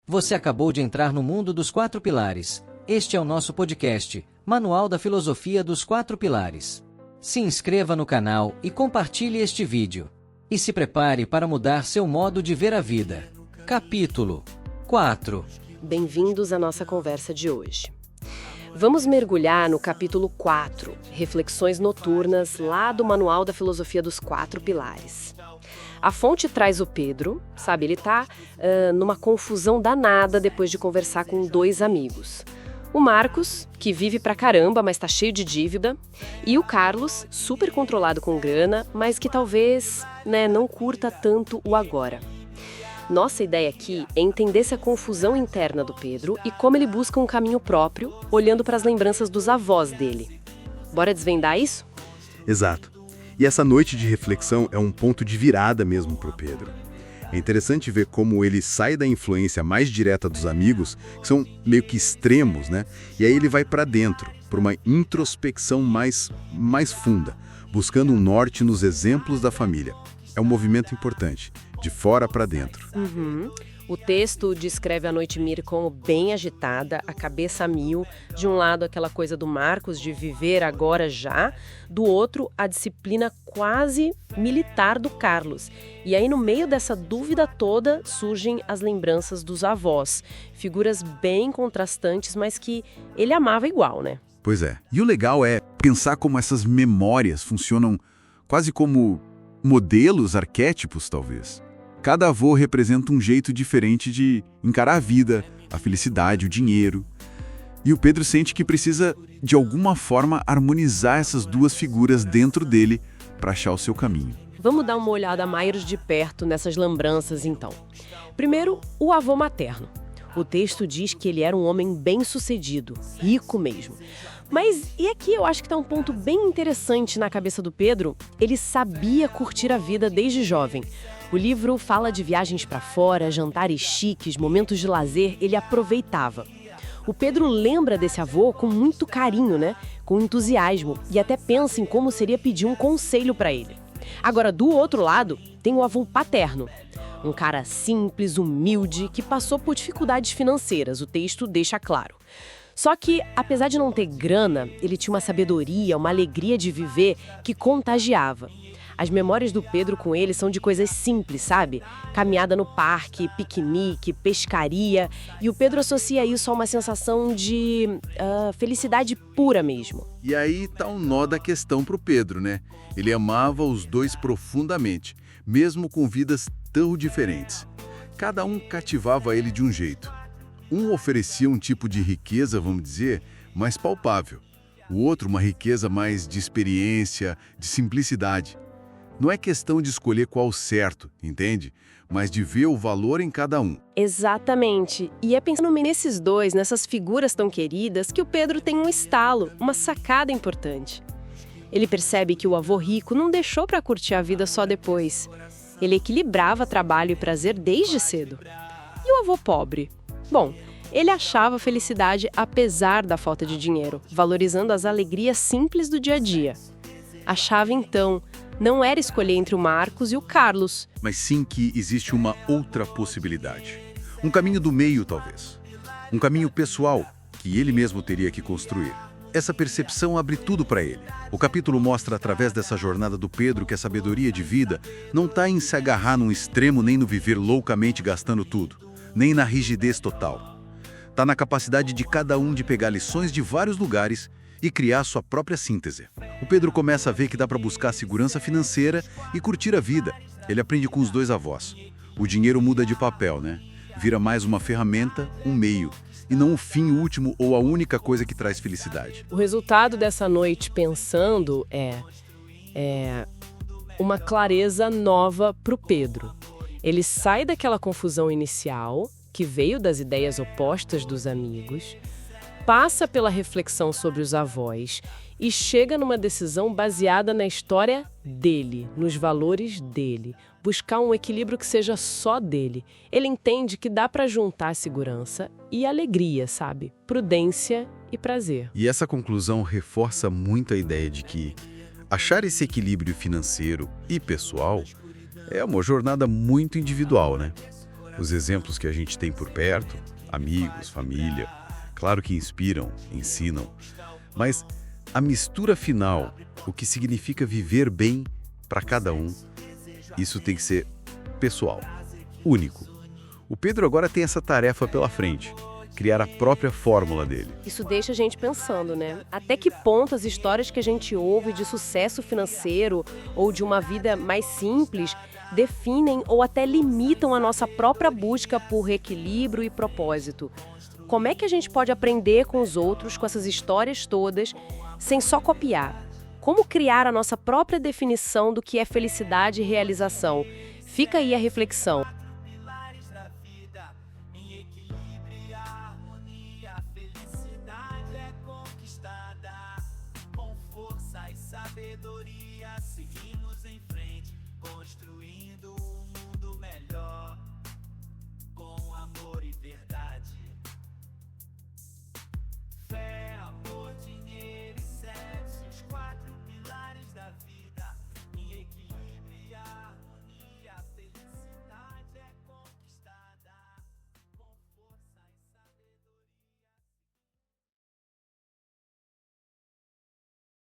Você acabou de entrar no mundo dos 4 pilares. Este é o nosso podcast, Manual da Filosofia dos 4 Pilares. Se inscreva no canal e compartilhe este vídeo. E se prepare para mudar seu modo de ver a vida. Capítulo 4. Bem-vindos à nossa conversa de hoje. Vamos mergulhar no capítulo 4, Reflexões Noturnas, lá do Manual da Filosofia dos 4 Pilares. A fonte traz o Pedro, sabe, ele tá numa confusão danada depois de conversar com 2 amigos. O Marcos, que vive pra caramba, mas tá cheio de dívida, e o Carlos, super controlado com grana, mas que talvez, não curta tanto o agora. Nossa ideia aqui é entender essa confusão interna do Pedro e como ele busca um caminho próprio, olhando para as lembranças dos avós dele. Bora desvendar isso? Exato. E essa noite de reflexão é um ponto de virada mesmo para o Pedro. É interessante ver como ele sai da influência mais direta dos amigos, que são meio que extremos, né? E aí ele vai para dentro, para uma introspecção mais funda, buscando um norte nos exemplos da família. É um movimento importante, de fora para dentro. O texto descreve a noite Mir como bem agitada, a cabeça a mil. De um lado, aquela coisa do Marcos de viver agora já. Do outro, a disciplina quase militar do Carlos. E aí, no meio dessa dúvida toda, surgem as lembranças dos avós. Figuras bem contrastantes, mas que ele amava igual, né? Pois é. E o legal é pensar como essas memórias funcionam quase como modelos, arquétipos, talvez. Cada avô representa um jeito diferente de encarar a vida, a felicidade, o dinheiro. E o Pedro sente que precisa, de alguma forma, harmonizar essas 2 figuras dentro dele para achar o seu caminho. Vamos dar uma olhada mais de perto nessas lembranças, então. Primeiro, o avô materno. O texto diz que ele era um homem bem-sucedido, rico mesmo. Mas, e aqui eu acho que está um ponto bem interessante na cabeça do Pedro, ele sabia curtir a vida desde jovem. O livro fala de viagens para fora, jantares chiques, momentos de lazer, ele aproveitava. O Pedro lembra desse avô com muito carinho, com entusiasmo, e até pensa em como seria pedir um conselho para ele. Agora, do outro lado, tem o avô paterno. Um cara simples, humilde, que passou por dificuldades financeiras, o texto deixa claro. Só que, apesar de não ter grana, ele tinha uma sabedoria, uma alegria de viver que contagiava. As memórias do Pedro com ele são de coisas simples, sabe? Caminhada no parque, piquenique, pescaria. E o Pedro associa isso a uma sensação de felicidade pura mesmo. E aí tá um nó da questão pro Pedro, né? Ele amava os 2 profundamente, mesmo com vidas tão diferentes. Cada um cativava ele de um jeito. Um oferecia um tipo de riqueza, vamos dizer, mais palpável. O outro uma riqueza mais de experiência, de simplicidade. Não é questão de escolher qual certo, entende? Mas de ver o valor em cada um. Exatamente. E é pensando nesses 2, nessas figuras tão queridas, que o Pedro tem um estalo, uma sacada importante. Ele percebe que o avô rico não deixou para curtir a vida só depois. Ele equilibrava trabalho e prazer desde cedo. E o avô pobre? Bom, ele achava felicidade apesar da falta de dinheiro, valorizando as alegrias simples do dia a dia. A chave, então, não era escolher entre o Marcos e o Carlos. Mas sim que existe uma outra possibilidade. Um caminho do meio, talvez. Um caminho pessoal, que ele mesmo teria que construir. Essa percepção abre tudo para ele. O capítulo mostra, através dessa jornada do Pedro, que a sabedoria de vida não está em se agarrar num extremo nem no viver loucamente gastando tudo, nem na rigidez total. Está na capacidade de cada um de pegar lições de vários lugares e criar sua própria síntese. O Pedro começa a ver que dá para buscar segurança financeira e curtir a vida. Ele aprende com os 2 avós. O dinheiro muda de papel, Vira mais uma ferramenta, um meio, e não o fim último ou a única coisa que traz felicidade. O resultado dessa noite pensando é uma clareza nova para o Pedro. Ele sai daquela confusão inicial, que veio das ideias opostas dos amigos, passa pela reflexão sobre os avós e chega numa decisão baseada na história dele, nos valores dele, buscar um equilíbrio que seja só dele. Ele entende que dá para juntar segurança e alegria, sabe? Prudência e prazer. E essa conclusão reforça muito a ideia de que achar esse equilíbrio financeiro e pessoal é uma jornada muito individual, Os exemplos que a gente tem por perto, amigos, família, claro que inspiram, ensinam, mas a mistura final, o que significa viver bem para cada um, isso tem que ser pessoal, único. O Pedro agora tem essa tarefa pela frente, criar a própria fórmula dele. Isso deixa a gente pensando, né? Até que ponto as histórias que a gente ouve de sucesso financeiro ou de uma vida mais simples definem ou até limitam a nossa própria busca por equilíbrio e propósito? Como é que a gente pode aprender com os outros, com essas histórias todas, sem só copiar? Como criar a nossa própria definição do que é felicidade e realização? Fica aí a reflexão. Com força e sabedoria, seguimos em frente, construindo